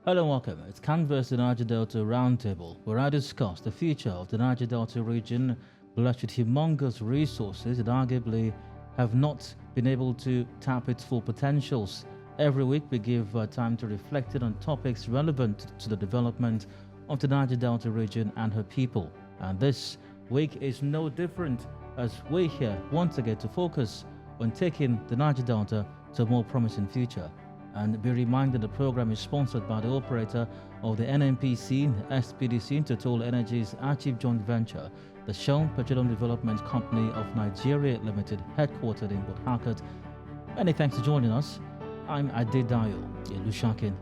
Hello and welcome. It's Canvas the Niger-Delta Roundtable, where I discuss the future of the Niger-Delta region, blessed with humongous resources that arguably have not been able to tap its full potentials. Every week we give time to reflect on topics relevant to the development of the Niger-Delta region and her people. And this week is no different as we here once again to focus on taking the Niger-Delta to a more promising future. And be reminded the program is sponsored by the operator of the NNPC, SPDC, Total Energies Archive Joint Venture, the Shell Petroleum Development Company of Nigeria Limited, headquartered in Port Harcourt. Many thanks for joining us. I'm Adedayo Elushakin.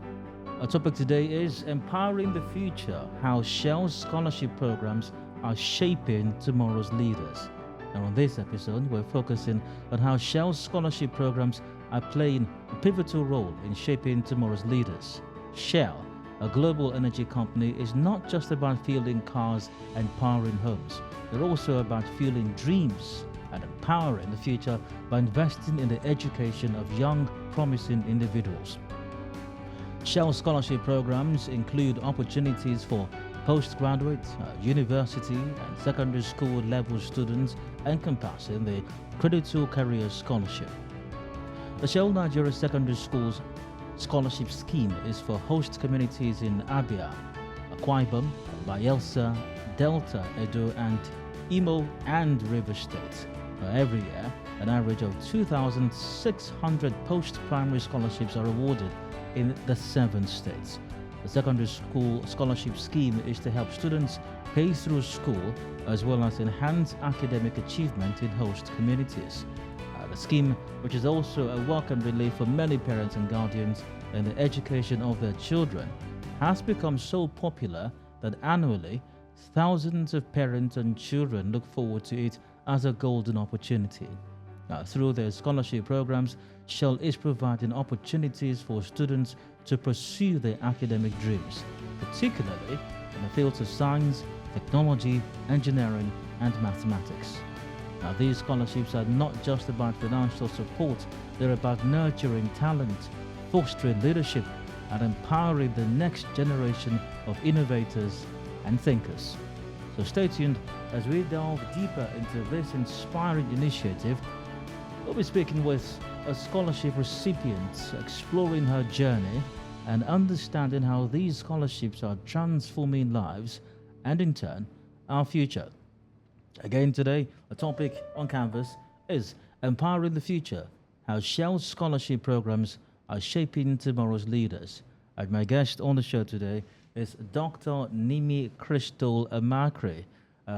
Our topic today is Empowering the Future, how Shell's scholarship programs are shaping tomorrow's leaders. And on this episode, we're focusing on how Shell's scholarship programs are playing a pivotal role in shaping tomorrow's leaders. Shell, a global energy company, is not just about fueling cars and powering homes. They're also about fueling dreams and empowering the future by investing in the education of young, promising individuals. Shell scholarship programs include opportunities for postgraduate, university and secondary school level students, encompassing the Cradle-to-Career Scholarship. The Shell Nigeria Secondary Schools Scholarship Scheme is for host communities in Abia, Akwa Ibom, Bayelsa, Delta, Edo and Imo and Rivers states. Every year, an average of 2,600 post-primary scholarships are awarded in the 7 states. The secondary school scholarship scheme is to help students pay through school as well as enhance academic achievement in host communities. The scheme, which is also a welcome relief for many parents and guardians in the education of their children, has become so popular that annually thousands of parents and children look forward to it as a golden opportunity. Through their scholarship programs, Shell is providing opportunities for students to pursue their academic dreams, particularly in the fields of science, technology, engineering, and mathematics. Now, these scholarships are not just about financial support, they're about nurturing talent, fostering leadership, and empowering the next generation of innovators and thinkers. So stay tuned as we delve deeper into this inspiring initiative. We'll be speaking with a scholarship recipient, exploring her journey and understanding how these scholarships are transforming lives and, in turn, our future. Again today, the topic on Canvas is Empowering the Future, how Shell's scholarship programs are shaping tomorrow's leaders. And my guest on the show today is Dr. Nimi Crystal Amakri.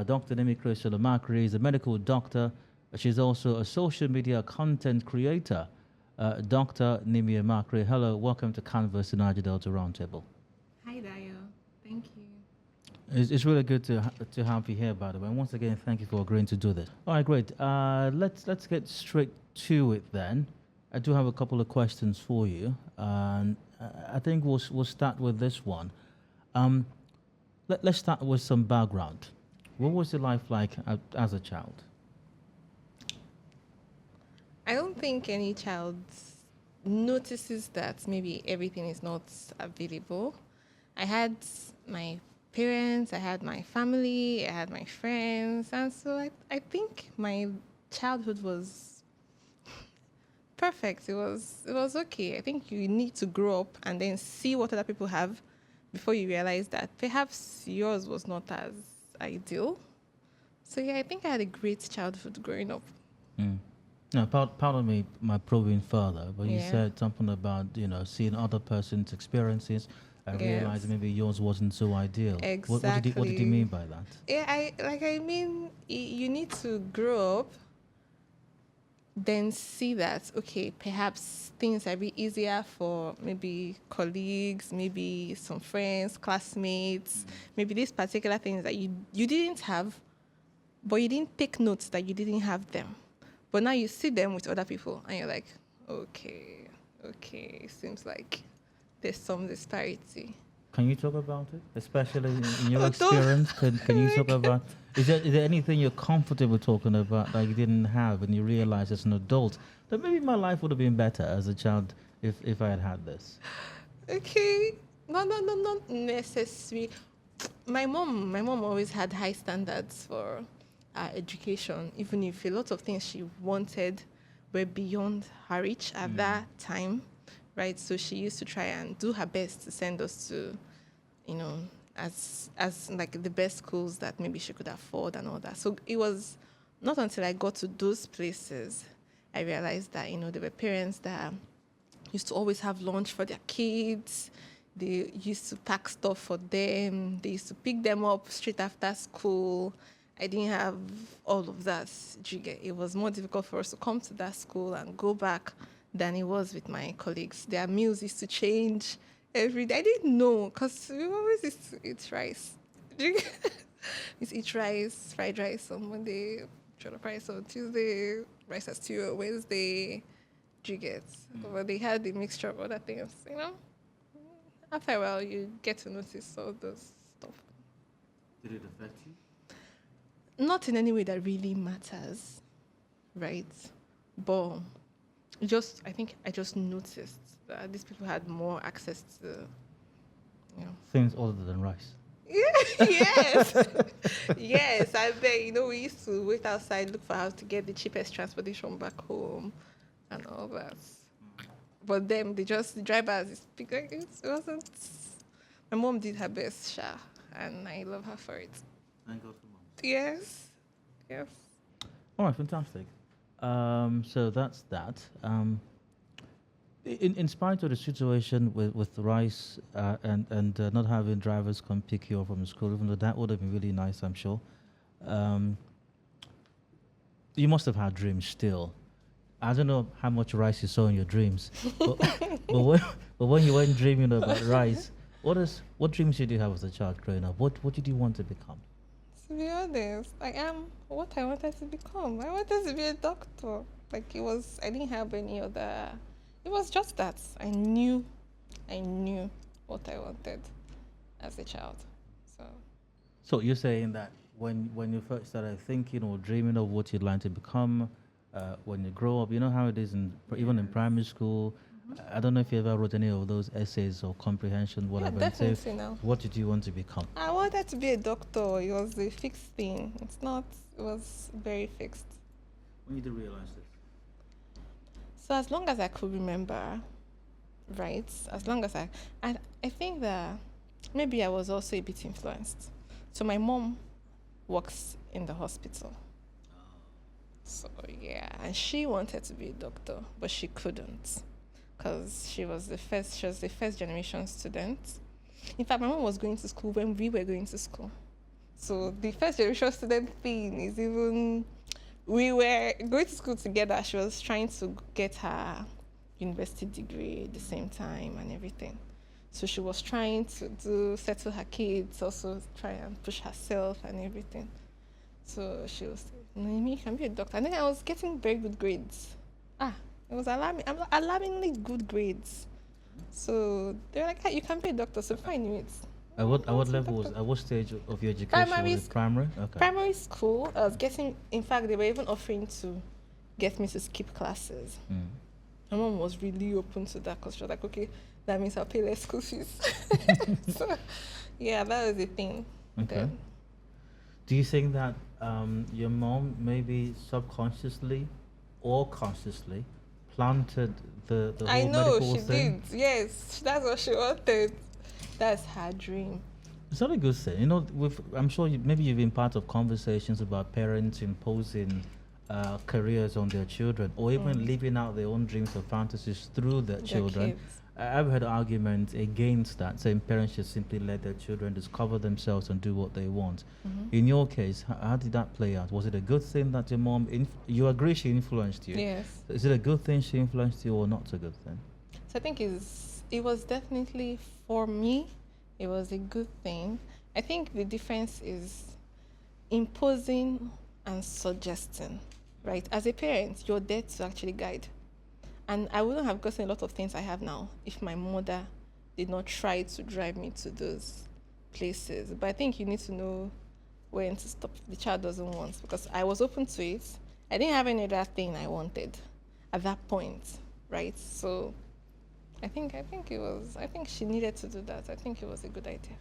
Dr. Nimi Crystal Amakri is a medical doctor. She's also a social media content creator. Dr. Nimi Amakri, hello, welcome to Canvas, the Niger-Delta Roundtable. Hi, Dayo. Thank you. It's really good to have you here, by the way. And once again, thank you for agreeing to do this. All right, great. Let's get straight to it then. I do have a couple of questions for you, and I think we'll start with this one. Let's start with some background. What was your life like as a child? I don't think any child notices that maybe everything is not available. I had my parents, I had my family, I had my friends, and so I think my childhood was perfect. It was okay. I think you need to grow up and then see what other people have before you realize that perhaps yours was not as ideal. So yeah, I think I had a great childhood growing up. Mm. Now, pardon me, my probing further, but you said something about seeing other person's experiences. I realized maybe yours wasn't so ideal. Exactly. What did you mean by that? Yeah, I mean, you need to grow up, then see that, okay, perhaps things are a bit easier for maybe colleagues, maybe some friends, classmates, maybe these particular things that you didn't have, but you didn't take notes that you didn't have them. But now you see them with other people, and you're like, okay, seems like there's some disparity. Can you talk about it, especially in your experience? Can you talk about? Is there anything you're comfortable talking about that you didn't have and you realize as an adult that maybe my life would have been better as a child if I had had this? Okay, not necessary. My mom always had high standards for education, even if a lot of things she wanted were beyond her reach at that time, right? So she used to try and do her best to send us to, you know, as like the best schools that maybe she could afford and all that. So it was not until I got to those places I realized that, there were parents that used to always have lunch for their kids. They used to pack stuff for them. They used to pick them up straight after school. I didn't have all of that. Do you get? It was more difficult for us to come to that school and go back than it was with my colleagues. Their meals used to change every day. I didn't know because we always used to eat rice. Do you get? We used to eat rice, fried rice on Monday, jollof rice on Tuesday, rice and stew on Wednesday. Do you get? But they had the mixture of other things. After a while, you get to notice all those stuff. Did it affect you? Not in any way that really matters, right? But I think I just noticed that these people had more access to, Things other than rice. Yes. Yes, I bet. We used to wait outside, look for how to get the cheapest transportation back home and all that. But them, the drivers, it wasn't. My mom did her best, Sha, and I love her for it. Thank God for mom. Yes. All right, fantastic. So that's that. In spite of the situation with rice and not having drivers come pick you up from school, even though that would have been really nice, I'm sure. You must have had dreams still. I don't know how much rice you saw in your dreams, but when you weren't dreaming about rice, what dreams did you have as a child growing up? What did you want to become? To be honest, I am what I wanted to become. I wanted to be a doctor. I didn't have any other. It was just that I knew what I wanted as a child. So you're saying that when you first started thinking or dreaming of what you'd like to become, when you grow up, you know how it is even in primary school. I don't know if you ever wrote any of those essays or comprehension, whatever. Yeah, definitely now. What did you want to become? I wanted to be a doctor. It was a fixed thing. It was very fixed. When did you realize this? So as long as I could remember, right? As long as I think that maybe I was also a bit influenced. So my mom works in the hospital. So yeah, and she wanted to be a doctor, but she couldn't because she was the first generation student. In fact, my mom was going to school when we were going to school. So the first generation student thing is even, we were going to school together. She was trying to get her university degree at the same time and everything. So she was trying to settle her kids, also try and push herself and everything. So she was saying, Noemi, you can be a doctor. And then I was getting very good grades. It was alarmingly good grades. So they were like, hey, you can be a doctor. So before I knew it. At what stage of your education? Primary? Okay. Primary school, I was getting, in fact, they were even offering to get me to skip classes. My mom was really open to that because she was like, okay, that means I'll pay less school fees. So, yeah, that was the thing. Okay. Then. Do you think that your mom maybe subconsciously or consciously planted the whole I know medical she thing? did. Yes, that's what she wanted. That's her dream. It's not a good thing. I'm sure maybe you've been part of conversations about parents imposing careers on their children or even living out their own dreams or fantasies through their children. Kids. I've heard arguments against that, saying parents should simply let their children discover themselves and do what they want. In your case, how did that play out? Was it a good thing that your mom, you agree she influenced you? Yes. Is it a good thing she influenced you or not a good thing? So I think it was definitely, for me, it was a good thing. I think the difference is imposing and suggesting, right? As a parent, you're there to actually guide. And I wouldn't have gotten a lot of things I have now if my mother did not try to drive me to those places. But I think you need to know when to stop if the child doesn't want, because I was open to it. I didn't have any other thing I wanted at that point, right? So I think she needed to do that. I think it was a good idea.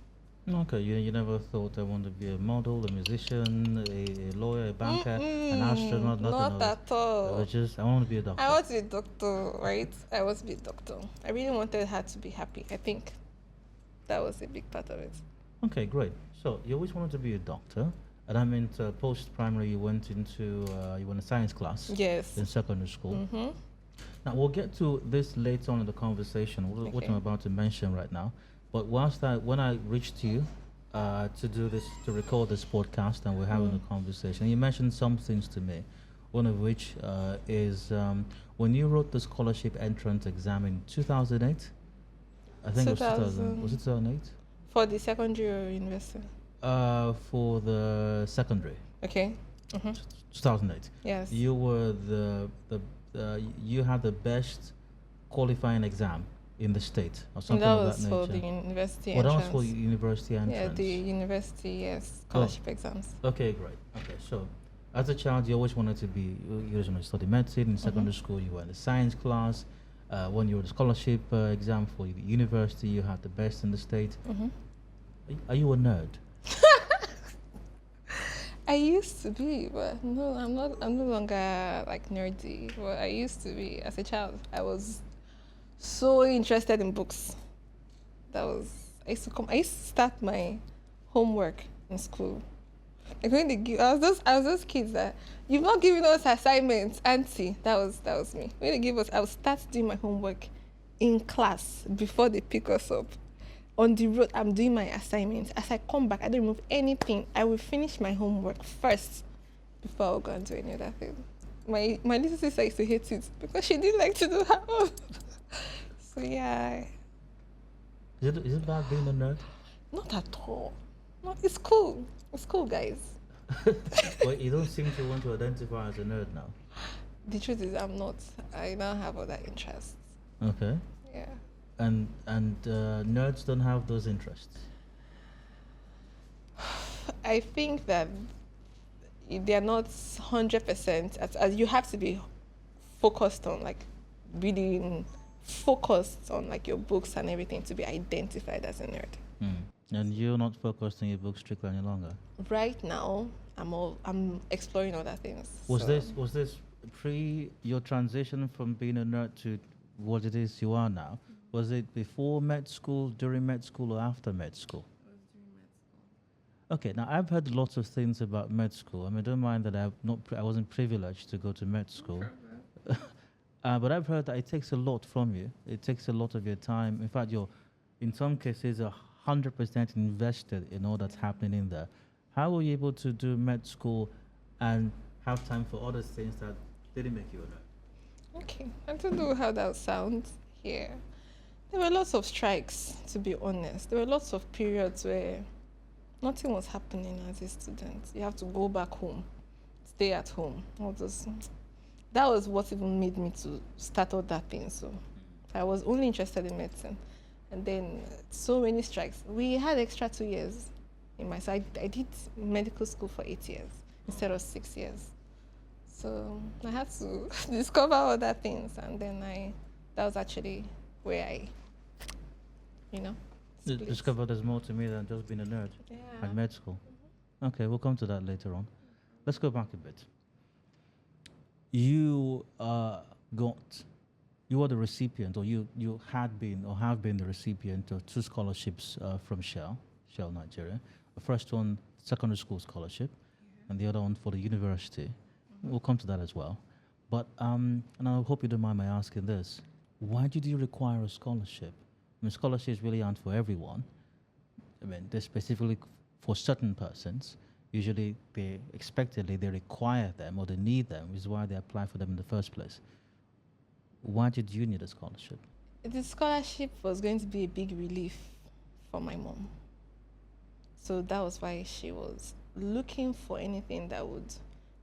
Okay, you never thought I want to be a model, a musician, a lawyer, a banker, an astronaut, nothing Not of it. at It was all. just, I want to be a I doctor. want to be a doctor, right? I want to be a doctor. I really wanted her to be happy. I think that was a big part of it. Okay, great. So you always wanted to be a doctor, and I meant post-primary you went into, you went a science class Yes. in secondary school. Mm-hmm. Now we'll get to this later on in the conversation, what I'm Okay. about to mention right now. But when I reached you to do this, to record this podcast, and we're having a conversation, you mentioned some things to me. One of which is when you wrote the scholarship entrance exam in 2008. I think it was 2000. Was it 2008? For the secondary or university? For the secondary, Okay. Mm-hmm. 2008. Yes. You were you had the best qualifying exam in the state or And something that of was that for nature. the university Well, that entrance. was for university Yeah, entrance. the university, yes, scholarship exams. Okay, great. Okay, so as a child, you always wanted to be, you always wanted to study medicine. In secondary school, you were in the science class. When you were the scholarship exam for the university, you had the best in the state. Mm-hmm. Are you a nerd? I used to be, but no, I'm not. I'm no longer like nerdy. But I used to be as a child. I was so interested in books. That was I used to start my homework in school. Like when they give, I was those kids that you've not given us assignments, auntie. That was me. When they give us, I would start doing my homework in class before they pick us up. On the road, I'm doing my assignments. As I come back, I don't remove anything. I will finish my homework first before I'll go and do any other thing. My little sister used to hate it because she didn't like to do her own. So yeah, Is it bad being a nerd? not at all. No, it's cool. It's cool, guys. Well, you don't seem to want to identify as a nerd now. The truth is, I'm not. I now have other interests. Okay. Yeah. And nerds don't have those interests. I think that they're not 100%. As you have to be focused on like reading, focused on like your books and everything to be identified as a nerd. And you're not focused on your book strictly any longer. Right now, I'm exploring other things. Was so- this pre your transition from being a nerd to what it is you are now? Was it before med school, during med school, or after med school? Okay, now I've heard lots of things about med school. I mean, don't mind that I wasn't privileged to go to med school. But I've heard that it takes a lot from you. It takes a lot of your time. In fact, you're, in some cases, 100% invested in all that's happening in there. How were you able to do med school and have time for other things that didn't make you a nerd? Okay, I don't know how that sounds here. There were lots of strikes, to be honest. There were lots of periods where nothing was happening as a student. You have to go back home, stay at home. All those. That was what even made me to start all that thing. So I was only interested in medicine. And then so many strikes. We had extra 2 years in my side. I did medical school for 8 years instead of 6 years. So I had to discover other things, and then that was actually where I, split. Discover there's more to me than just being a nerd Yeah. at med school. Okay, we'll come to that later on. Let's go back a bit. You you were the recipient, or you had been or have been the recipient of 2 scholarships from Shell Nigeria. The first one, secondary school scholarship, and the other one for the university. We'll come to that as well. But and I hope you don't mind my asking this: why did you require a scholarship? I mean, scholarships really aren't for everyone. I mean, they're specifically for certain persons. Usually, they require them or they need them, which is why they apply for them in the first place. Why did you need a scholarship? The scholarship was going to be a big relief for my mom. So that was why she was looking for anything that would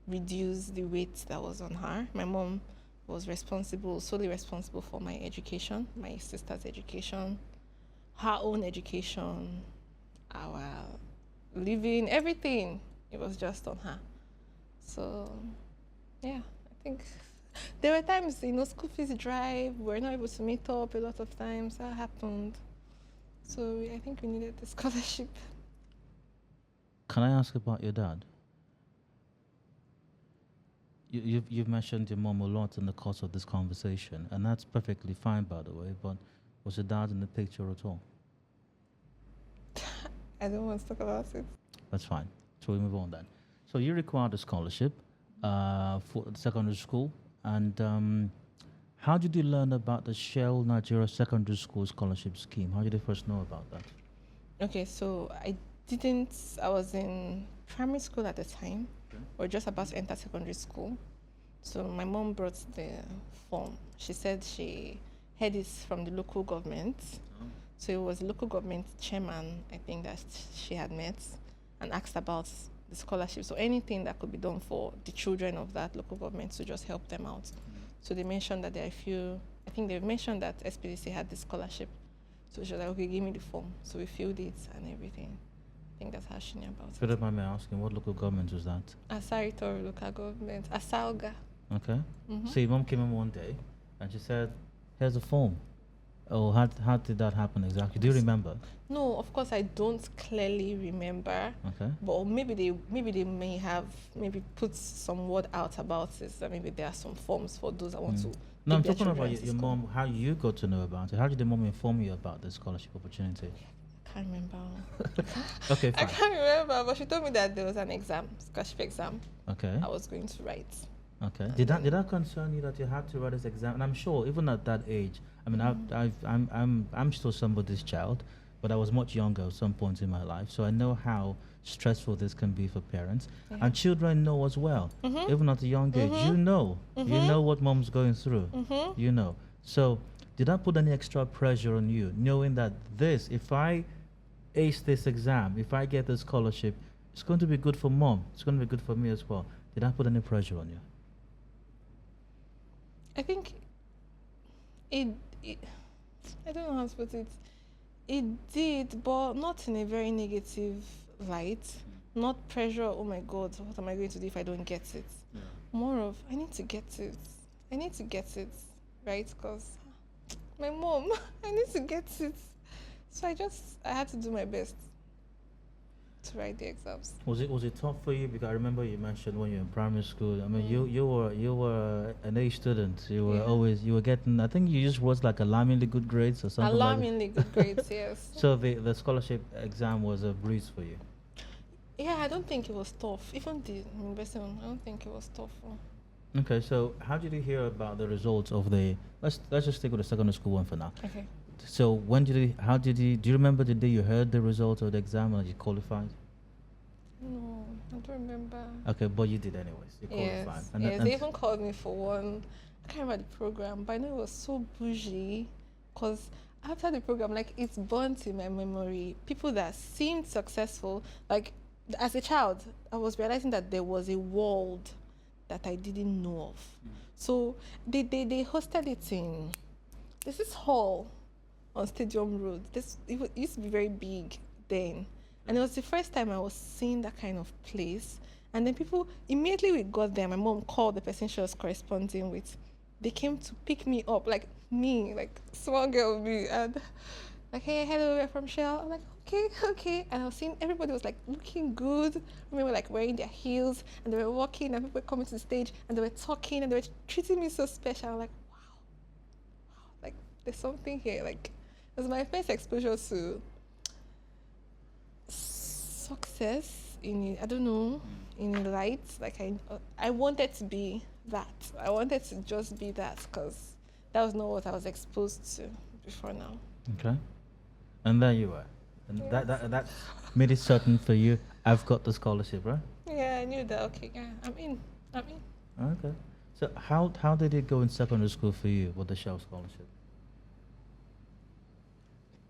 reduce the weight that was on her. My mom was solely responsible for my education, my sister's education, her own education, our living, everything. It was just on her. So, yeah, I think There were times, school fees drive, we were not able to meet up a lot of times. That happened. So I think we needed the scholarship. Can I ask about your dad? You've mentioned your mom a lot in the course of this conversation, and that's perfectly fine, by the way. But was your dad in the picture at all? I don't want to talk about it. That's fine. So we move on then. So you required a scholarship for secondary school, and how did you learn about the Shell Nigeria Secondary School Scholarship Scheme? How did you first know about that? Okay, so I was in primary school at the time. We're just about to enter secondary school. So my mom brought the form. She said she had it from the local government. So it was the local government chairman, I think, that she had met and asked about the scholarship. So anything that could be done for the children of that local government to just help them out. So they mentioned that there are a few, I think they mentioned that SPDC had the scholarship. So she was like, okay, give me the form. So we filled it and everything. I think that's how she knew about If you don't mind me asking, what local government was that? Asaritor local government, Asalga. Okay. So your mom came in one day and she said, here's a form. Oh, how did that happen exactly? Do you remember? No, of course I don't clearly remember. Okay. But maybe they may have put some word out about it. That maybe there are some forms for those that want to. No, I'm take their talking about children to your school. mom, how you got to know about it. How did the mom inform you about the scholarship opportunity? I can't remember. Okay, I fine. can't remember, but she told me that there was an scholarship exam Okay. I was going to write. Okay. Did that concern you that you had to write this exam? And I'm sure even at that age, I mean, I'm still somebody's child, but I was much younger at some point in my life, so I know how stressful this can be for parents, and children know as well. Even at a young age, you know what mom's going through. You know. So, did that put any extra pressure on you, knowing that if I ace this exam, if I get this scholarship, it's going to be good for mom. It's going to be good for me as well. Did that put any pressure on you? I think it I don't know how to put it. It did, but not in a very negative light. Not pressure, oh my God, what am I going to do if I don't get it? Yeah. More of, I need to get it. I need to get it, right? Because my mom, I need to get it. So I had to do my best to write the exams. Was it tough for you? Because I remember you mentioned when you were in primary school. I mean, you were an A student. You were getting. I think you just was like alarmingly good grades or something. Alarmingly good grades, yes. So the scholarship exam was a breeze for you. Yeah, I don't think it was tough. Even the university one, I don't think it was tough. Okay, so how did you hear about the results of the? Let's just stick with the secondary school one for now. Okay. So do you remember the day you heard the results of the exam and you qualified? No, I don't remember. Okay, but you did anyways. You qualified. Yes, they even called me for one. I can't remember the program, but I know it was so bougie because after the program, like, it's burnt in my memory. People that seemed successful, like, as a child, I was realizing that there was a world that I didn't know of. So they hosted it in, there's this hall on Stadium Road. It used to be very big then. And it was the first time I was seeing that kind of place. And then people, immediately we got there, my mom called the person she was corresponding with. They came to pick me up, like me, like small girl me. And like, hey, hello, we're from Shell. I'm like, okay. And I was seeing everybody was like looking good. They were like wearing their heels and they were walking and people were coming to the stage and they were talking and they were treating me so special. I'm like, wow, like there's something here. Like, it was my first exposure to success in a light. Like, I wanted to be that. I wanted to just be that because that was not what I was exposed to before now. Okay. And there you were. And that made it certain for you, I've got the scholarship, right? Yeah, I knew that. Okay, yeah, I'm in. Okay. So how did it go in secondary school for you with the Shell scholarship?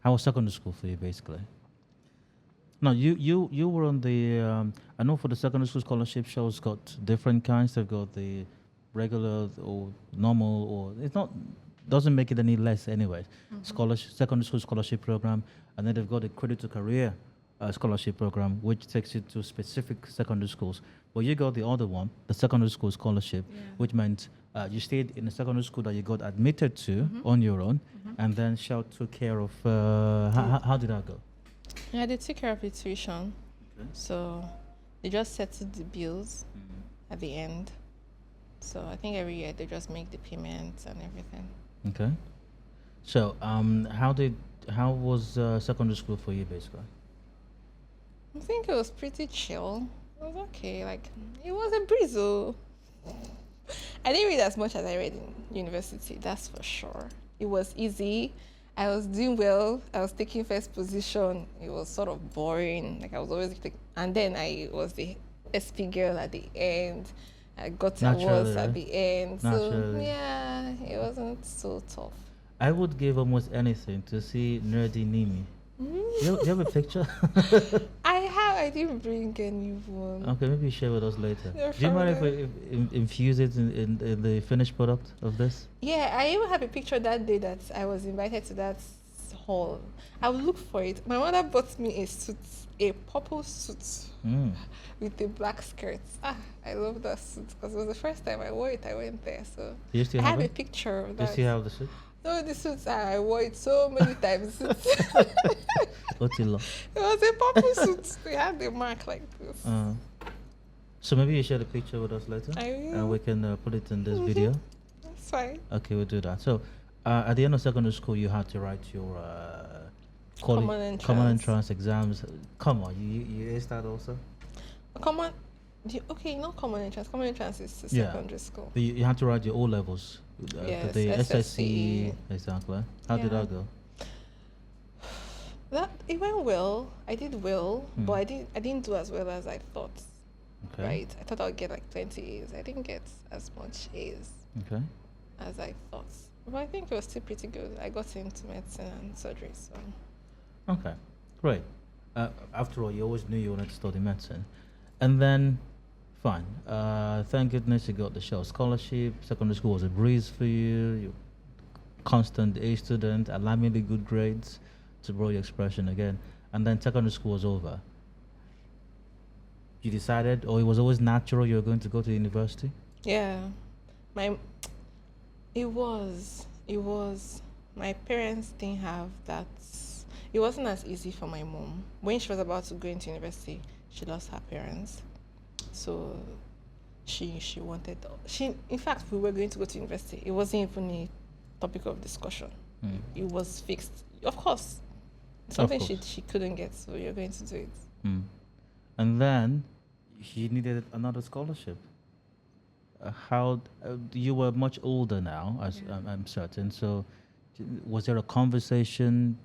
How was secondary school for you, basically? No, you were on the. I know for the secondary school scholarship, Shell's got different kinds. They've got the regular or normal, or it's not. Doesn't make it any less anyway. Scholarship, secondary school scholarship program, and then they've got a Cradle-to-Career scholarship program, which takes you to specific secondary schools. Well, you got the other one, the secondary school scholarship, which meant you stayed in a secondary school that you got admitted to on your own, and then Shell took care of. How did that go? Yeah, they took care of the tuition. Okay. So they just settled the bills at the end. So I think every year they just make the payments and everything. Okay. So how was secondary school for you, basically? I think it was pretty chill. It was okay. Like, it was a breeze. Oh. I didn't read as much as I read in university, that's for sure. It was easy. I was doing well. I was taking first position. It was sort of boring. Like, I was always and then I was the SP girl at the end. I got awards at the end. So yeah, it wasn't so tough. I would give almost anything to see nerdy Nimi. You have a picture? I didn't bring anyone. Okay, maybe share with us later. You're Do you mind if we infuse it in the finished product of this? Yeah, I even have a picture that day that I was invited to that hall. I will look for it. My mother bought me a suit, a purple suit with a black skirt. I love that suit because it was the first time I wore it. I went there, so Do you still I have have a it? picture of Do you that. still have the suit? No, the suits I wore it so many times. What's it like? It was a purple suit. We had the mark like this. So maybe you share the picture with us later, I will. and we can put it in this video. That's fine. Okay, we'll do that. So, at the end of secondary school, you had to write your common entrance exams. Come on, you aced that also? Okay, not common entrance. Common entrance is to secondary school. But you had to write your O levels. Yes, the SSC. SSC. Exactly. How did that go? It went well. I did well, but I didn't do as well as I thought. Okay. Right? I thought I'd get like 20 A's. I didn't get as much A's Okay. as I thought. But I think it was still pretty good. I got into medicine and surgery, so. Okay. Great. After all, you always knew you wanted to study medicine, and then, fine. Thank goodness you got the Shell scholarship. Secondary school was a breeze for you. You constant A student, alarmingly good grades, to borrow your expression again. And then secondary school was over. You decided, or it was always natural you were going to go to university? Yeah. It was. My parents didn't have that. It wasn't as easy for my mom. When she was about to go into university, she lost her parents. So she wanted, in fact, we were going to go to university. It wasn't even a topic of discussion. It was fixed. Of course. Something she couldn't get, so you're going to do it. And then he needed another scholarship. You were much older now, as I'm certain. So, was there a conversation?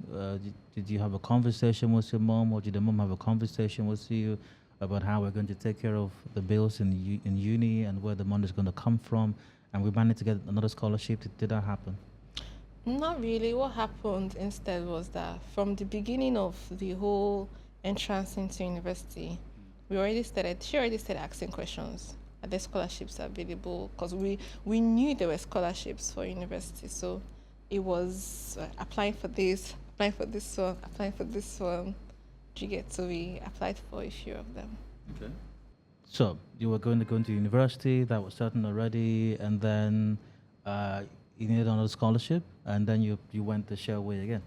Did you have a conversation with your mom, or did the mom have a conversation with you about how we're going to take care of the bills in uni and where the money is going to come from? And we managed to get another scholarship. Did that happen? Not really. What happened instead was that from the beginning of the whole entrance into university, she already started asking questions. Are there scholarships available? Because we knew there were scholarships for university. So it was applying for this one. Do you get? So we applied for a few of them. Okay. So you were going to go into university, that was certain already, and then you needed another scholarship, and then you went the Shell way again.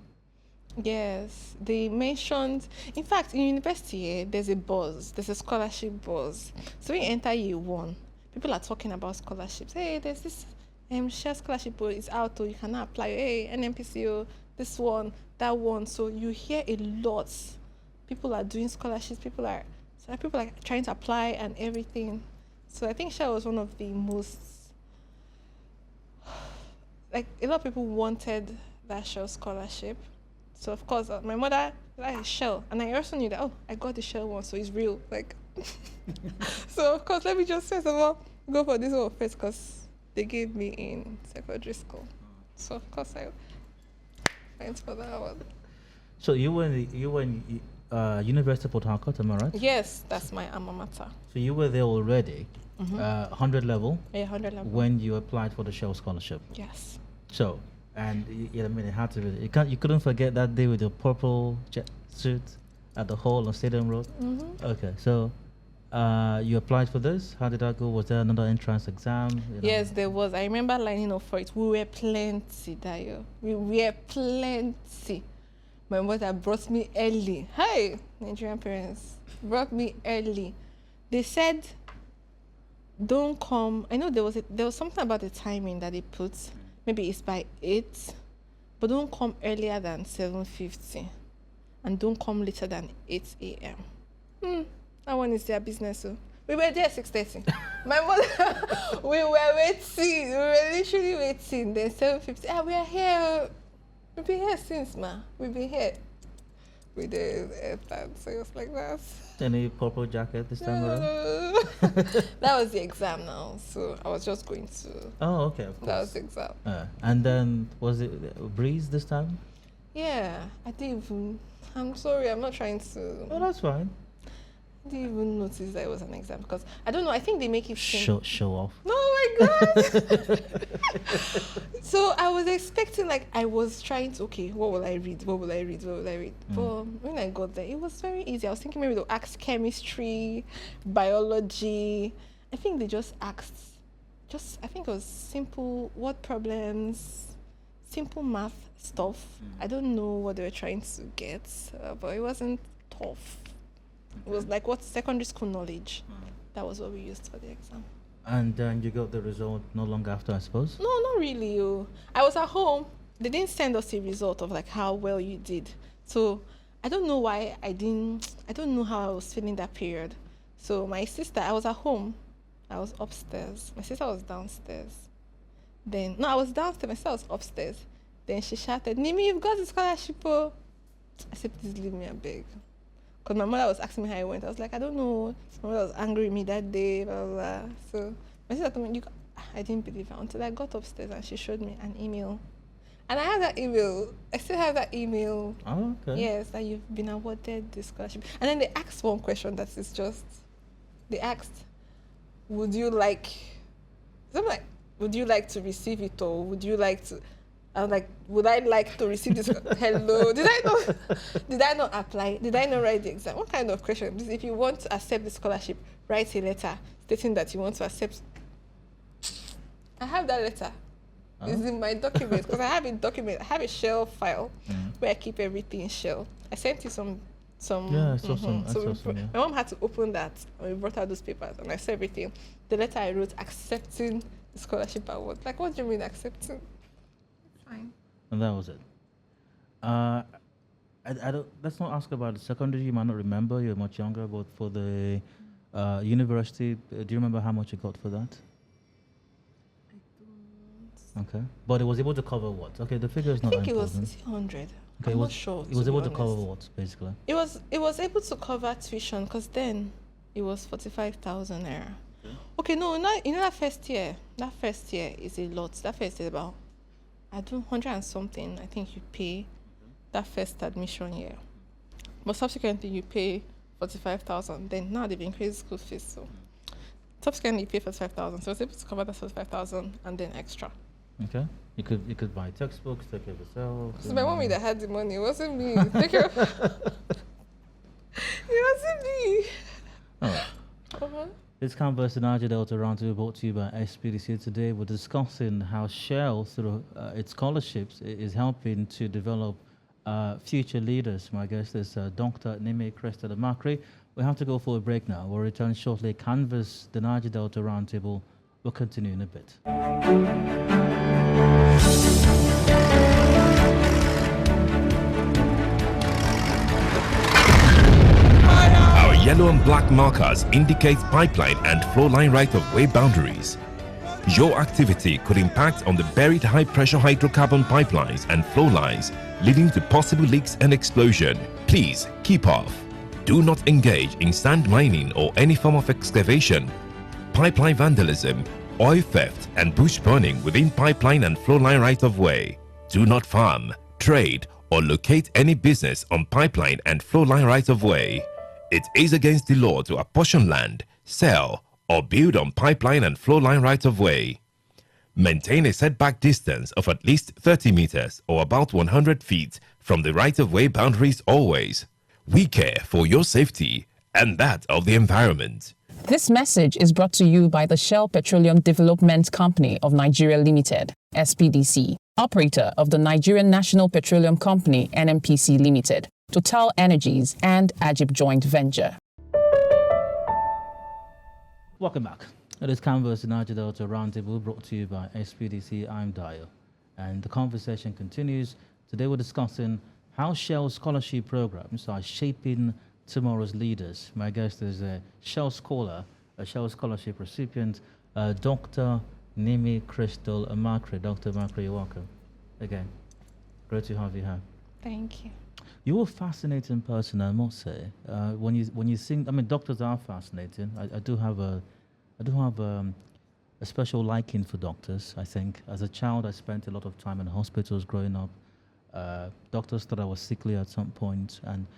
Yes, they mentioned, in fact, in university, there's a scholarship buzz. So when you enter year one, people are talking about scholarships. Hey, there's this Shell scholarship, it's out, you cannot apply. Hey, NMPCO, this one, that one. So you hear a lot. People are doing scholarships, people are trying to apply and everything. So I think Shell was one of the most, like, a lot of people wanted that Shell scholarship. So of course, my mother liked Shell, and I also knew that I got the Shell one, so it's real. Like, so of course, let me just first of all go for this one first, because they gave me in secondary school. So of course I went for that one. So you were in University of Port Harcourt, am I right? Yes, that's my alma mater. So you were there already, 100 level. Yeah, 100 level. When you applied for the Shell scholarship. Yes. So. And it had to be. You couldn't forget that day with your purple jet suit at the hall on Stadium Road. Mm-hmm. Okay, so You applied for this. How did that go? Was there another entrance exam? Yes, there was. I remember lining up for it. We were plenty, Dayo. We were plenty. My mother brought me early. Hi, Nigerian parents. Brought me early. They said, don't come. I know there was something about the timing that they put. Maybe it's by 8, but don't come earlier than 7:50. And don't come later than 8 a.m. That one is their business. So we were there 6:30. My mother, we were waiting. We were literally waiting. Then 7:50. We are here. We've been here since, ma. We've been here. We did that. So it was like that. Any purple jacket this time around? That was the exam now. So I was just going to. Oh, okay. Of course. That was the exam. And then was it a breeze this time? Yeah, I didn't even. I'm sorry. I'm not trying to. Oh, that's fine. I didn't even notice that it was an exam because I don't know. I think they make it show off. Oh my god! So I was expecting, like, I was trying to, okay, what will I read? What will I read? What will I read? But when I got there, it was very easy. I was thinking maybe they'll ask chemistry, biology. I think they just asked, I think it was simple word problems, simple math stuff. I don't know what they were trying to get, but it wasn't tough. It was like what secondary school knowledge. That was what we used for the exam. And then you got the result not long after, I suppose? No, not really. I was at home. They didn't send us a result of like how well you did. So I don't know why I don't know how I was feeling that period. So my sister, I was at home. I was upstairs. My sister was downstairs. I was downstairs. My sister was upstairs. Then she shouted, "Nimi, you've got the scholarship." Oh. I said, "Please leave me, I beg." Because my mother was asking me how it went. I was like, I don't know. My mother was angry with me that day, blah, blah, blah. So my sister told me, I didn't believe her until I got upstairs and she showed me an email. And I have that email. I still have that email. Oh, okay. Yes, that you've been awarded this scholarship. And then they asked one question that is just, they asked, would you like to receive it, or would you like to, I was like, would I like to receive this? Hello, did I not apply? Did I not write the exam? What kind of question? If you want to accept the scholarship, write a letter stating that you want to accept. I have that letter. Oh. It's in my document, because I have a document. I have a shell file where I keep everything in shell. I sent you some. Yeah, I saw some. My mom had to open that, and we brought out those papers, and I saw everything. The letter I wrote accepting the scholarship award. Like, what do you mean accepting? Fine. And that was it. I don't. Let's not ask about the secondary. You might not remember. You're much younger. But for the university, do you remember how much you got for that? I don't. Okay. But it was able to cover what? Okay, the figure is not important. I think it was 100. Okay, I'm not sure. It was able to cover what, basically? It was able to cover tuition, because then it was 45,000 naira. Okay, no, that first year. That first year is a lot. That first year is about, I don't 100 and something. I think you pay that first admission year, but subsequently you pay 45,000. Then now they've increased school fees, so subsequently you pay 45,000. So it's able to cover that 45,000 and then extra. Okay, you could buy textbooks, take care of yourself. It's my mommy that had the money. It wasn't me. Take care of. It wasn't me. Oh. This Canvas in Niger-Delta Roundtable brought to you by SPDC. Today we're discussing how Shell, through its scholarships, is helping to develop future leaders. My guest is Dr. Nime Cresta-Makri. We have to go for a break now. We'll return shortly. Canvas, the Niger-Delta Roundtable, will continue in a bit. Our yellow and black markers indicate pipeline and flow line right-of-way boundaries. Your activity could impact on the buried high-pressure hydrocarbon pipelines and flow lines, leading to possible leaks and explosion. Please keep off. Do not engage in sand mining or any form of excavation, pipeline vandalism, oil theft and bush burning within pipeline and flow line right-of-way. Do not farm, trade or locate any business on pipeline and flow line right-of-way. It is against the law to apportion land, sell or build on pipeline and flow line right-of-way. Maintain a setback distance of at least 30 meters or about 100 feet from the right-of-way boundaries always. We care for your safety and that of the environment. This message is brought to you by the Shell Petroleum Development Company of Nigeria Limited, SPDC, operator of the Nigerian National Petroleum Company, NNPC Limited, Total Energies, and Ajib Joint Venture. Welcome back. It is Canvas in Niger-Delta Roundtable brought to you by SPDC. I'm Dio. And the conversation continues. Today we're discussing how Shell scholarship programs are shaping tomorrow's leaders. My guest is a Shell scholar, a Shell scholarship recipient, Dr. Nimi Crystal Amakre. Dr. Amakre, you're welcome. Again, great to have you here. Thank you. You're a fascinating person, I must say. When you think, I mean, doctors are fascinating. I do have a special liking for doctors. I think as a child, I spent a lot of time in hospitals growing up. Doctors thought I was sickly at some point, and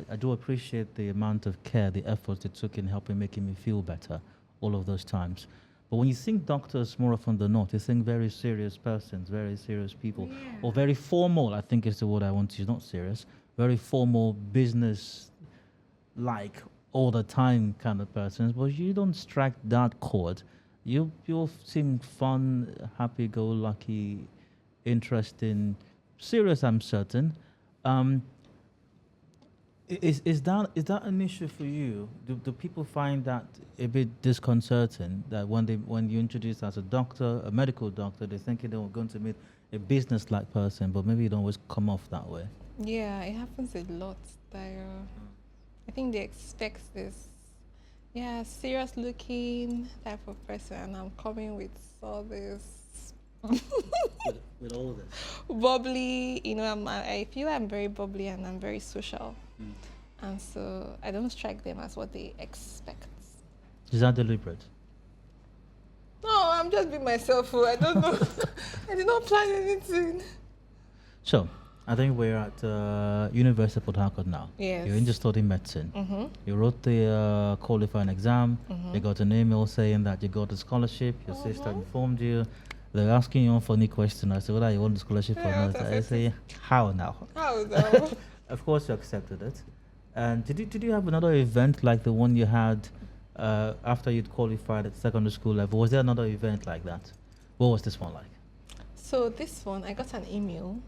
I do appreciate the amount of care, the efforts they took in making me feel better all of those times. But when you think doctors more often than not, you think very serious persons, very serious people, or very formal, I think is the word I want to use, not serious, very formal business-like, all the time kind of persons, but you don't strike that chord. You seem fun, happy-go-lucky, interesting, serious, I'm certain. Is that an issue for you? Do people find that a bit disconcerting, that when you introduce as a doctor, a medical doctor, they think they're going to meet a business-like person, but maybe you don't always come off that way? Yeah, it happens a lot. I think they expect this, serious looking type of person, and I'm coming with all this with all this bubbly, I feel I'm very bubbly and I'm very social. And so I don't strike them as what they expect. Is that deliberate? No, I'm just being myself. I don't know. I did not plan anything. So, I think we're at University of Port Harcourt now. Yes. You're into studying medicine. Mm-hmm. You wrote the qualifying exam. Mm-hmm. You got an email saying that you got a scholarship. Your sister informed you. They're asking you a funny question. I said, "Well, you want the scholarship or not?" I say, "How now?" How now? Of course, you accepted it. And did you have another event like the one you had after you'd qualified at secondary school level? Was there another event like that? What was this one like? So this one, I got an email.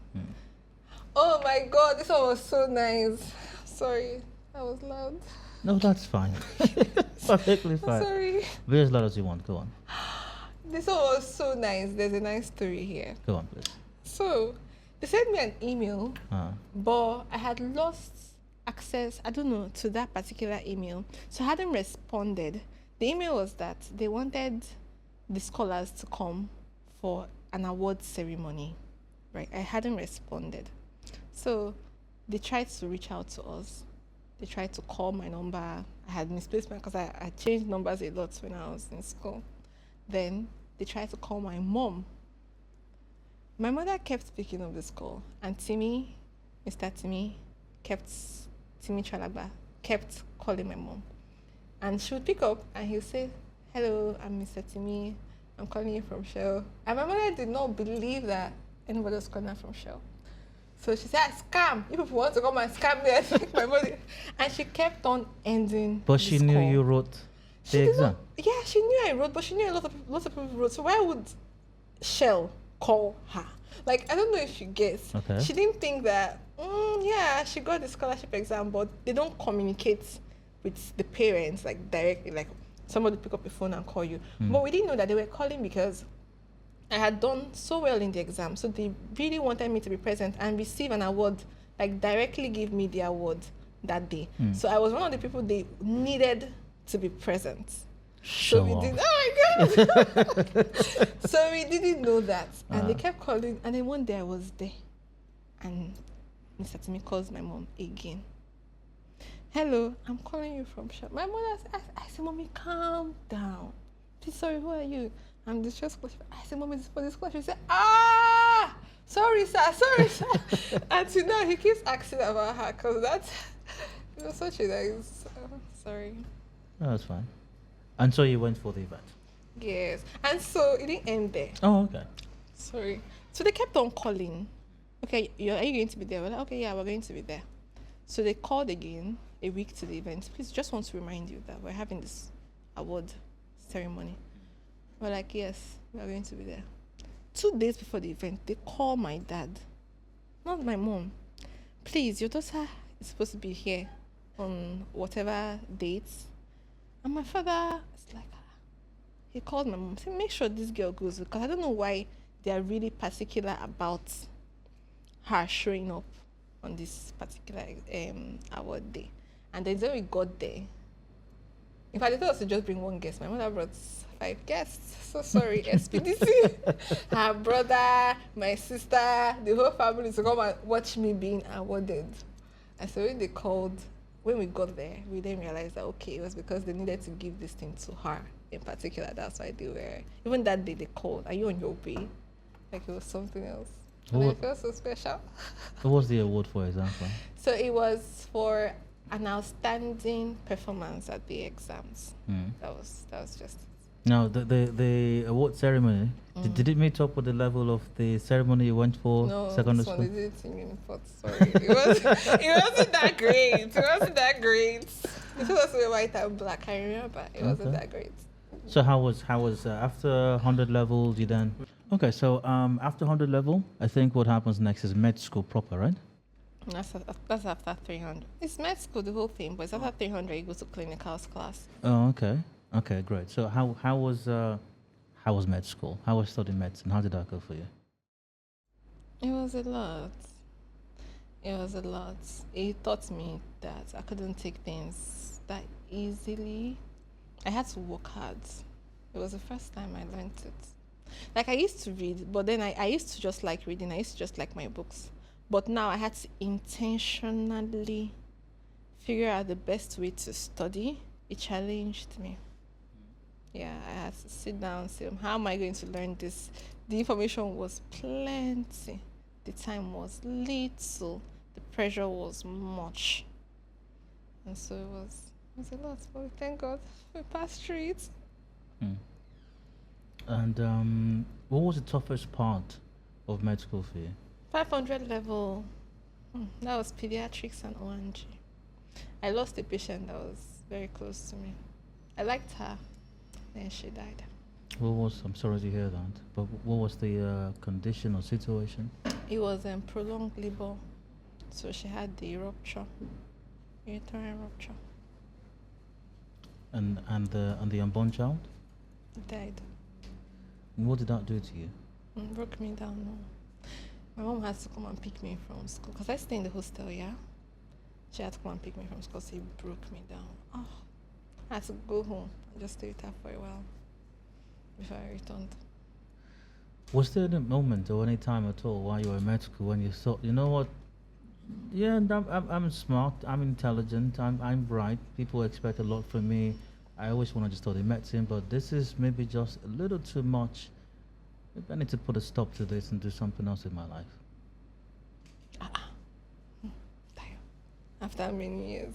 Oh my God, this one was so nice. Sorry, that was loud. No, that's fine. Perfectly fine. Sorry. Be as loud as you want. Go on. This one was so nice. There's a nice story here. Go on, please. So, they sent me an email, but I had lost access, to that particular email. So I hadn't responded. The email was that they wanted the scholars to come for an award ceremony, right? I hadn't responded. So they tried to reach out to us. They tried to call my number. I had misplaced because I changed numbers a lot when I was in school. Then they tried to call my mom. My mother kept picking up this call, and Timmy, Mr. Timmy, Timmy Chalaba, kept calling my mom. And she would pick up, and he'll say, "Hello, I'm Mr. Timmy. I'm calling you from Shell." And my mother did not believe that anybody was calling her from Shell. So she said, "Scam. You people want to come and scam me and take my money." And she kept on ending. But she knew you wrote the exam. She knew I wrote, but she knew lots of people wrote. So why would Shell call her? Like, I don't know if she gets. Okay. She didn't think that, she got the scholarship exam, but they don't communicate with the parents, like, directly, like, somebody pick up the phone and call you. But we didn't know that they were calling because I had done so well in the exam. So they really wanted me to be present and receive an award, like, directly give me the award that day. So I was one of the people they needed to be present. So we did. Oh my God! So we didn't know that, and they kept calling. And then one day I was there, and Mr. Timmy calls my mom again. "Hello, I'm calling you from shop." My mother said, I said, "Mommy, calm down. Please, sorry, who are you?" "I'm the church scholarship." I said, "Mommy, this for this scholarship." She said, sorry, sir. Until now, he keeps asking about her because it was such a nice. Sorry. Oh, that's fine. And so you went for the event? Yes. And so it didn't end there. Oh, okay. Sorry. So they kept on calling. "Okay, are you going to be there?" We're like, "Okay, yeah, we're going to be there." So they called again a week to the event. Please, just want to remind you that we're having this award ceremony. We're like, yes, we are going to be there. 2 days before the event, they call my dad, not my mom. Please, your daughter is supposed to be here on whatever dates. And my father is like, he called my mom, said, make sure this girl goes, because I don't know why they are really particular about her showing up on this particular award day. And then when we got there, in fact, they told us to just bring one guest. My mother brought 5 guests. So sorry, SPDC. Her brother, my sister, the whole family to come and watch me being awarded. And so when they called, when we got there, we then realized that, okay, it was because they needed to give this thing to her in particular. That's why they were, even that day they called, are you on your way? Like it was something else. And I felt so special. What was the award for example? So it was for an outstanding performance at the exams. That was just it. Now, the award ceremony, did it meet up with the level of the ceremony you went for secondary school? No, they did it in Uniport, sorry. It wasn't that great. It wasn't that great. It was white and black, I remember. It wasn't that great. So how was after 100 levels you then? Okay, so after 100 level, I think what happens next is med school proper, right? That's after 300. It's med school, the whole thing, but it's after 300 you go to clinicals class. Oh, okay. Okay, great. So how was med school? How was studying medicine? How did that go for you? It was a lot. It taught me that I couldn't take things that easily. I had to work hard. It was the first time I learned it. Like I used to read, but then I used to just like reading. I used to just like my books. But now I had to intentionally figure out the best way to study. It challenged me. Yeah, I had to sit down and say, how am I going to learn this? The information was plenty. The time was little. The pressure was much. And so it was a lot. But thank God we passed through it. And what was the toughest part of med school for you? 500 level. That was pediatrics and ONG. I lost a patient that was very close to me. I liked her. Then she died. I'm sorry to hear that, but what was the condition or situation? It was prolonged labor. So she had the rupture, uterine rupture. And the unborn child? Died. And what did that do to you? It broke me down. No. My mom had to come and pick me from school because I stay in the hostel, yeah? She had to come and pick me from school, so it broke me down. Oh, I had to go home and just stay with her for a while before I returned. Was there a moment or any time at all while you were in med school when you thought, you know what? Yeah, I'm smart, I'm intelligent, I'm bright. People expect a lot from me. I always wanted to study medicine, but this is maybe just a little too much. Maybe I need to put a stop to this and do something else in my life. After many years.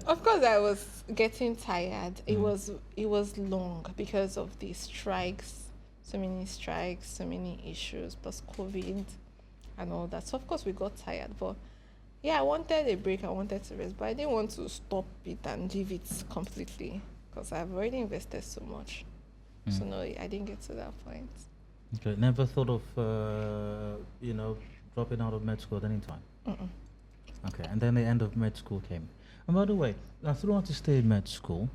Of course I was getting tired. It was long because of the strikes, so many issues, plus COVID and all that. So of course we got tired, but yeah, I wanted a break, I wanted to rest, but I didn't want to stop it and leave it completely because I've already invested so much. So no, I didn't get to that point. Okay, never thought of, dropping out of med school at any time? Okay, and then the end of med school came. And by the way, now throughout the stay in med school,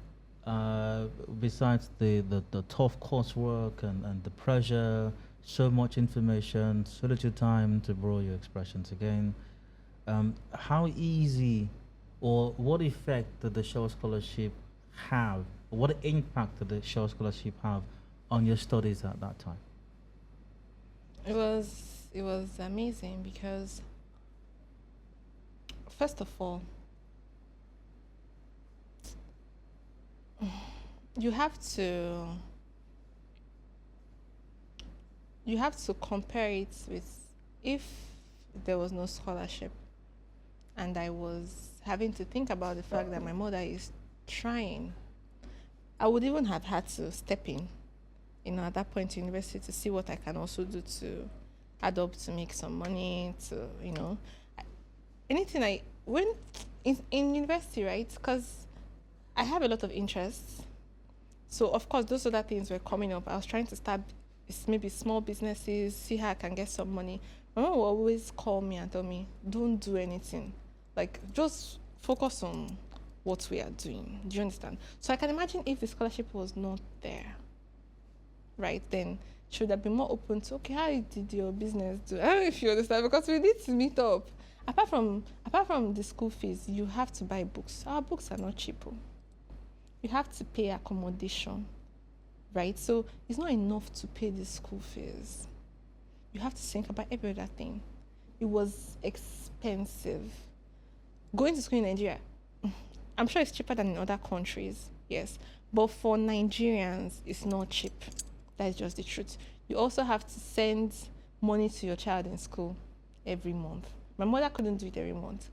besides the tough coursework and the pressure, so much information, so little time to borrow your expressions again, how easy or what effect did the Shell Scholarship have, or what impact did the Shell Scholarship have on your studies at that time? It was amazing because, first of all, you have to compare it with if there was no scholarship and I was having to think about the fact that my mother is trying. I would even have had to step in, at that point in university to see what I can also do to add up to make some money, anything I when in university, right? Because I have a lot of interests. So of course, those other things were coming up. I was trying to start maybe small businesses, see how I can get some money. My mom will always call me and tell me, "Don't do anything. Like just focus on what we are doing." Do you understand? So I can imagine if the scholarship was not there, right? Then should have been more open to, okay, how did your business do? I don't know if you understand, because we need to meet up. Apart from the school fees, you have to buy books. Our books are not cheap. You have to pay accommodation, right? So it's not enough to pay the school fees. You have to think about every other thing. It was expensive. Going to school in Nigeria, I'm sure it's cheaper than in other countries, yes. But for Nigerians, it's not cheap. That is just the truth. You also have to send money to your child in school every month. My mother couldn't do it every month.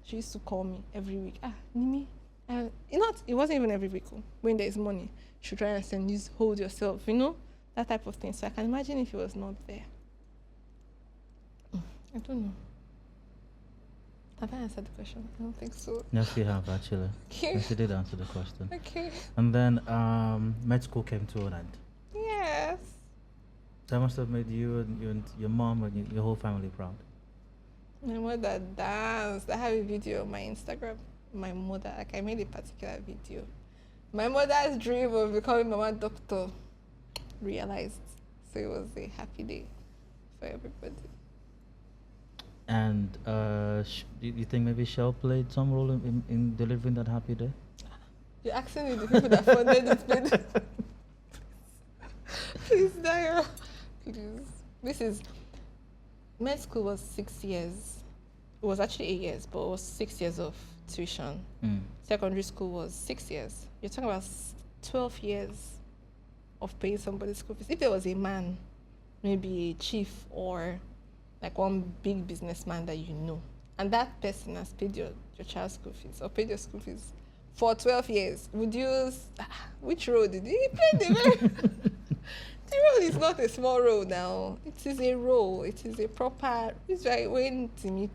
She used to call me every week. Nimi, it wasn't even every week. When there's money, she'll try and send, you hold yourself, that type of thing. So I can imagine if it was not there. I don't know. Have I answered the question? I don't think so. Yes, you have actually. Okay. Yes, you did answer the question. Okay. And then med school came to an end. Yes. That must have made you and your mom and your whole family proud. My mother danced. I have a video on my Instagram. My mother, I made a particular video. My mother's dream of becoming mama doctor realized. So it was a happy day for everybody. And do you think maybe Shell played some role in delivering that happy day? You're asking me the people that funded it played. Please, Dara. Please. Med school was 6 years. It was actually 8 years, but it was 6 years of tuition. Secondary school was 6 years. You're talking about 12 years of paying somebody's school fees. If there was a man, maybe a chief or like one big businessman that you know, and that person has paid your child's school fees or paid your school fees for 12 years, would you, which role did he play? The role is not a small role now. It is a role. It is a proper, it's like when to meet,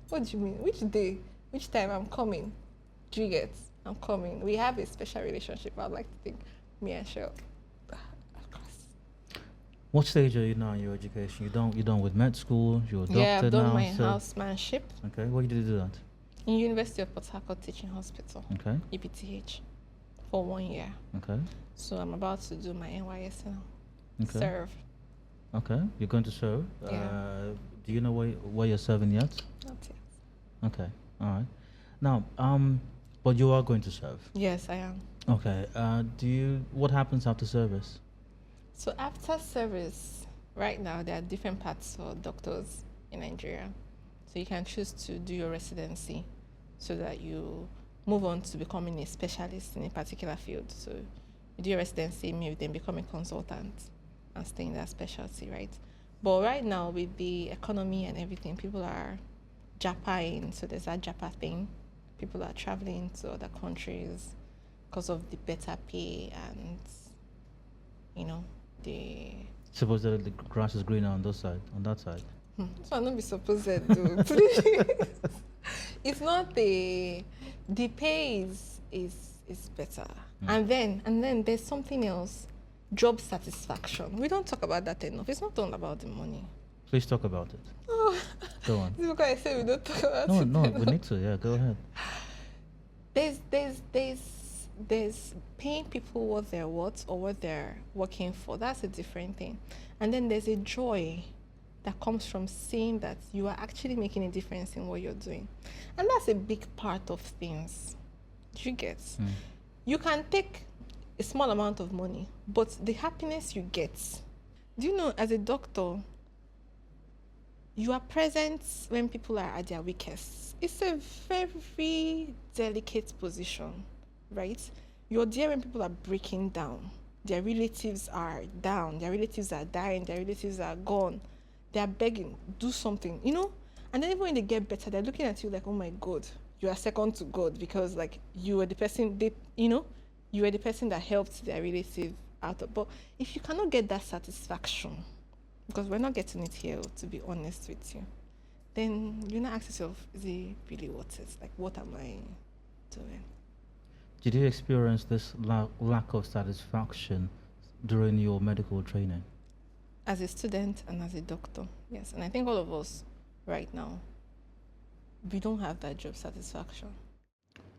what do you mean? Which day? Which time I'm coming? Do you get? I'm coming. We have a special relationship, I'd like to think, me and Shell. Of course. What stage are you now in your education? You done with med school? You're a doctor now? Yeah, I've done my housemanship. Okay, where did you do that? In University of Port Harcourt Teaching Hospital. Okay. EPTH. For 1 year. Okay. So I'm about to do my NYS now. Okay. Serve. Okay, you're going to serve. Yeah. Do you know where you're serving yet? Not yet. Okay, all right. Now, but you are going to serve. Yes, I am. Okay. What happens after service? So after service, right now there are different paths for doctors in Nigeria. So you can choose to do your residency, so that you move on to becoming a specialist in a particular field. So you do your residency, maybe then become a consultant and stay in that specialty, right? But right now with the economy and everything, people are Japaing, so there's that Japa thing. People are traveling to other countries because of the better pay and, the... Suppose that the grass is greener on that side. So I don't be supposed to do. Please. It's not the pay is better. And then there's something else, job satisfaction. We don't talk about that enough. It's not all about the money. Please talk about it. Oh. Go on. This is because I say we don't talk about it. No, we need to. Yeah, go ahead. There's paying people what they're worth or what they're working for. That's a different thing. And then there's a joy that comes from seeing that you are actually making a difference in what you're doing. And that's a big part of things. Do you get? You can take a small amount of money, but the happiness you get, do you know, as a doctor, you are present when people are at their weakest. It's a very delicate position, right? You're there when people are breaking down. Their relatives are down, their relatives are dying, their relatives are gone. They are begging, do something, And then even when they get better, they're looking at you like, oh my God, you are second to God, because like you were the person you were the person that helped their relative out of. But if you cannot get that satisfaction, because we're not getting it here, to be honest with you, then you not ask yourself, is it really worth it? Like, what am I doing? Did you experience this lack of satisfaction during your medical training? As a student and as a doctor, yes. And I think all of us right now, we don't have that job satisfaction.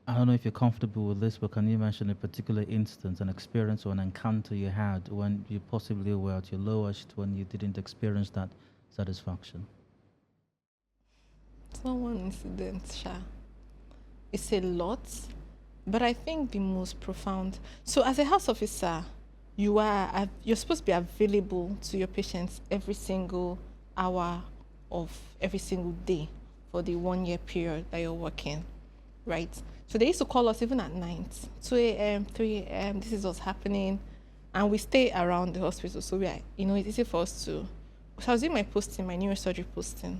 I don't know if you're comfortable with this, but can you mention a particular instance, an experience or an encounter you had when you possibly were at your lowest, when you didn't experience that satisfaction? It's not one incident, Sha. It's a lot, but I think the most profound. So as a house officer, you're supposed to be available to your patients every single hour of every single day for the 1 year period that you're working, right? So they used to call us even at night, 2 a.m., 3 a.m., this is what's happening. And we stay around the hospital. So we are, it's easy for us to. So I was doing my posting, my neurosurgery posting.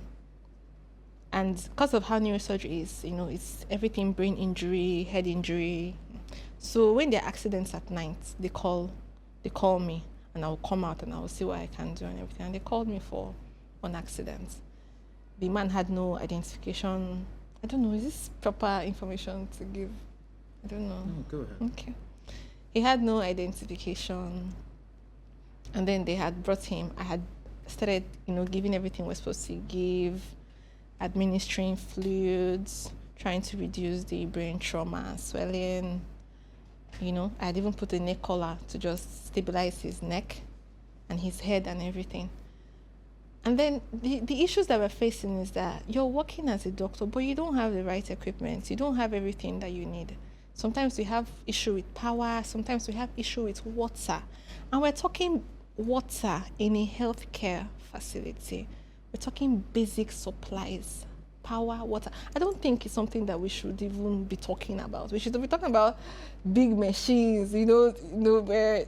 And because of how neurosurgery is, it's everything, brain injury, head injury. So when there are accidents at night, they call me and I'll come out and I'll see what I can do and everything. And they called me for an accident. The man had no identification. I don't know, is this proper information to give? I don't know. No, go ahead. Okay. He had no identification. And then they had brought him. I had started, giving everything we're supposed to give, administering fluids, trying to reduce the brain trauma, swelling. I had even put a neck collar to just stabilize his neck and his head and everything. And then the issues that we're facing is that you're working as a doctor, but you don't have the right equipment. You don't have everything that you need. Sometimes we have issue with power. Sometimes we have issue with water. And we're talking water in a healthcare facility. We're talking basic supplies, power, water. I don't think it's something that we should even be talking about. We should be talking about big machines, we're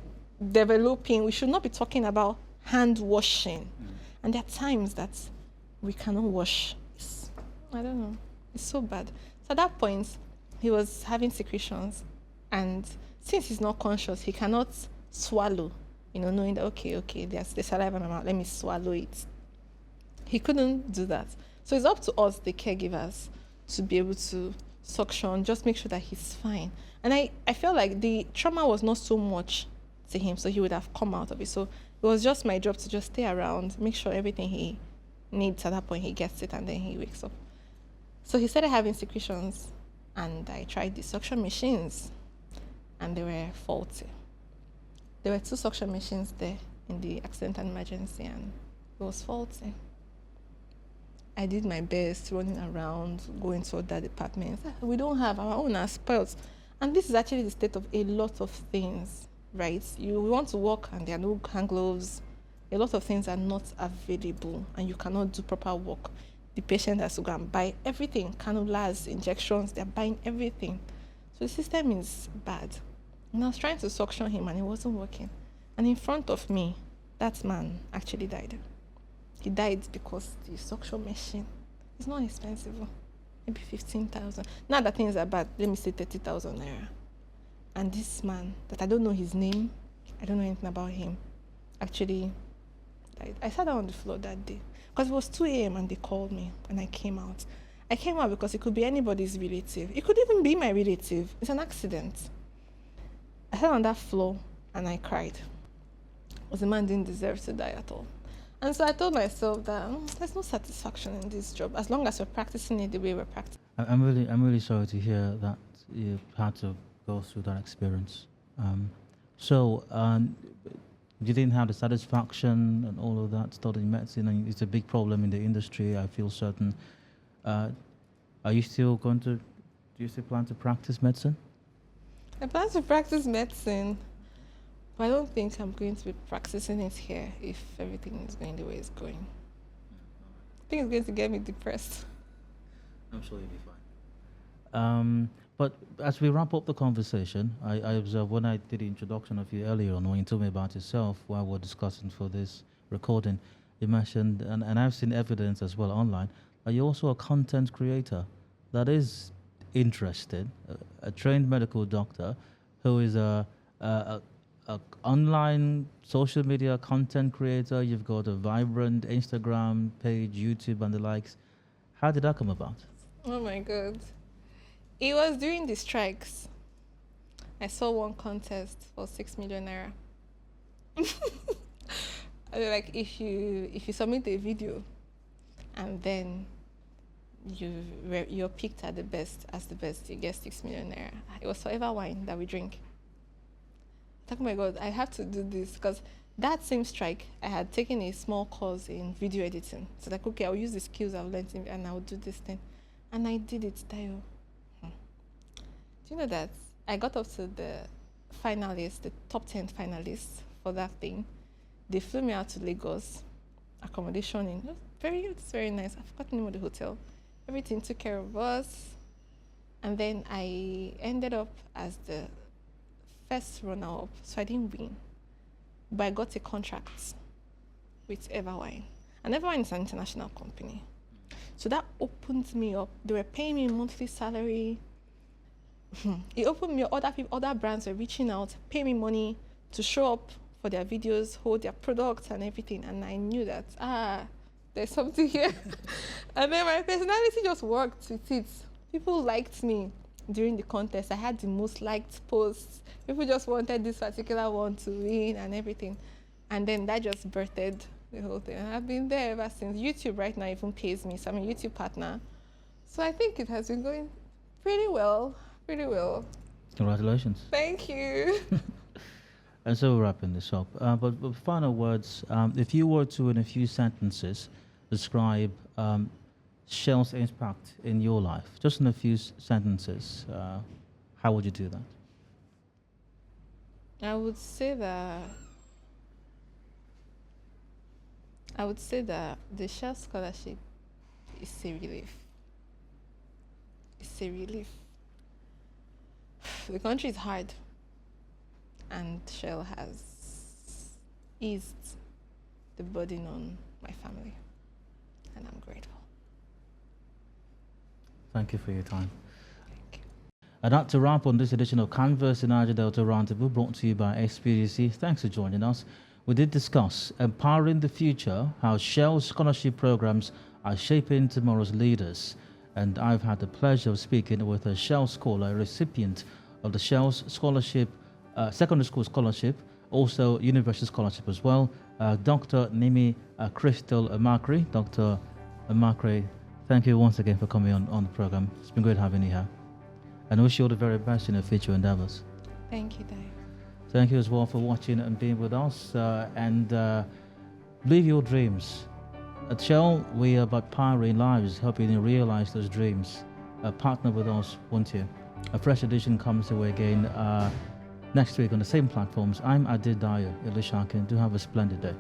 developing. We should not be talking about hand washing. And there are times that we cannot wash. I don't know. It's so bad. So at that point, he was having secretions. And since he's not conscious, he cannot swallow, knowing that, okay, there's the saliva in my mouth, let me swallow it. He couldn't do that. So it's up to us, the caregivers, to be able to suction, just make sure that he's fine. And I feel like the trauma was not so much to him, so he would have come out of it. So it was just my job to just stay around, make sure everything he needs at that point, he gets it, and then he wakes up. So he started having secretions, and I tried the suction machines, and they were faulty. There were 2 suction machines there in the accident and emergency, and it was faulty. I did my best running around, going to other departments. We don't have our own are spoiled. And this is actually the state of a lot of things, right? We want to work and there are no hand gloves. A lot of things are not available and you cannot do proper work. The patient has to go and buy everything, cannulas, injections, they're buying everything. So the system is bad. And I was trying to suction him and it wasn't working. And in front of me, that man actually died. He died because the suction machine is not expensive, maybe 15,000. Now that things are bad, let me say 30,000 naira. And this man, that I don't know his name, I don't know anything about him, actually died. I sat down on the floor that day because it was 2 a.m. and they called me and I came out. I came out because it could be anybody's relative. It could even be my relative. It's an accident. I sat on that floor and I cried because the man didn't deserve to die at all. And so I told myself that there's no satisfaction in this job as long as we're practicing it the way we're practicing. I'm really sorry to hear that you had to go through that experience. So you didn't have the satisfaction and all of that studying medicine, and it's a big problem in the industry, I feel certain. Do you still plan to practice medicine? I plan to practice medicine, but I don't think I'm going to be practicing it here if everything is going the way it's going. I think it's going to get me depressed. I'm sure you'll be fine. But as we wrap up the conversation, I observed when I did the introduction of you earlier on, when you told me about yourself while we're discussing for this recording, you mentioned, and I've seen evidence as well online, that you're also a content creator that is interested, a trained medical doctor who is a online social media content creator. You've got a vibrant Instagram page, YouTube and the likes. How did that come about? Oh my God. It was during the strikes. I saw one contest for 6 million naira. Like if you submit a video and then you're picked as the best, you get 6 million naira. It was Forever Wine that we drink. Oh my God, I have to do this because that same strike, I had taken a small course in video editing. So like, okay, I'll use the skills I've learned and I'll do this thing. And I did it, Tayo. Do you know that I got up to the finalists, the top 10 finalists for that thing. They flew me out to Lagos, accommodation in, it's very nice. I forgot the name of the hotel. Everything took care of us. And then I ended up as the first runner-up, so I didn't win. But I got a contract with Everwine. And Everwine is an international company. So that opened me up. They were paying me monthly salary. It opened me up. Other brands were reaching out, paying me money to show up for their videos, hold their products and everything. And I knew that, there's something here. And then my personality just worked with it. People liked me during the contest. I had the most liked posts. People just wanted this particular one to win and everything. And then that just birthed the whole thing. And I've been there ever since. YouTube right now even pays me, so I'm a YouTube partner. So I think it has been going pretty well. Congratulations. Thank you. And so we're wrapping this up. But final words, if you were to, in a few sentences, describe Shell's impact in your life, just in a few sentences, how would you do that? I would say that the Shell Scholarship is a relief. It's a relief. The country is hard, and Shell has eased the burden on my family, and I'm grateful. Thank you for your time. Thank you. And that to wrap on this edition of Canvas in Niger-Delta Roundtable, brought to you by SPDC. Thanks for joining us. We did discuss empowering the future, how Shell scholarship programs are shaping tomorrow's leaders. And I've had the pleasure of speaking with a Shell scholar, a recipient of the Shell's scholarship, secondary school scholarship, also university scholarship as well, Dr. Nimi Crystal Amakri. Dr. Amakri, thank you once again for coming on the program. It's been great having you here. And I wish you all the very best in your future endeavors. Thank you, Dave. Thank you as well for watching and being with us. And live your dreams. At Shell, we are about powering lives, helping you realize those dreams. Partner with us, won't you? A fresh edition comes your way again next week on the same platforms. I'm Adedayo Elishakin. Do have a splendid day.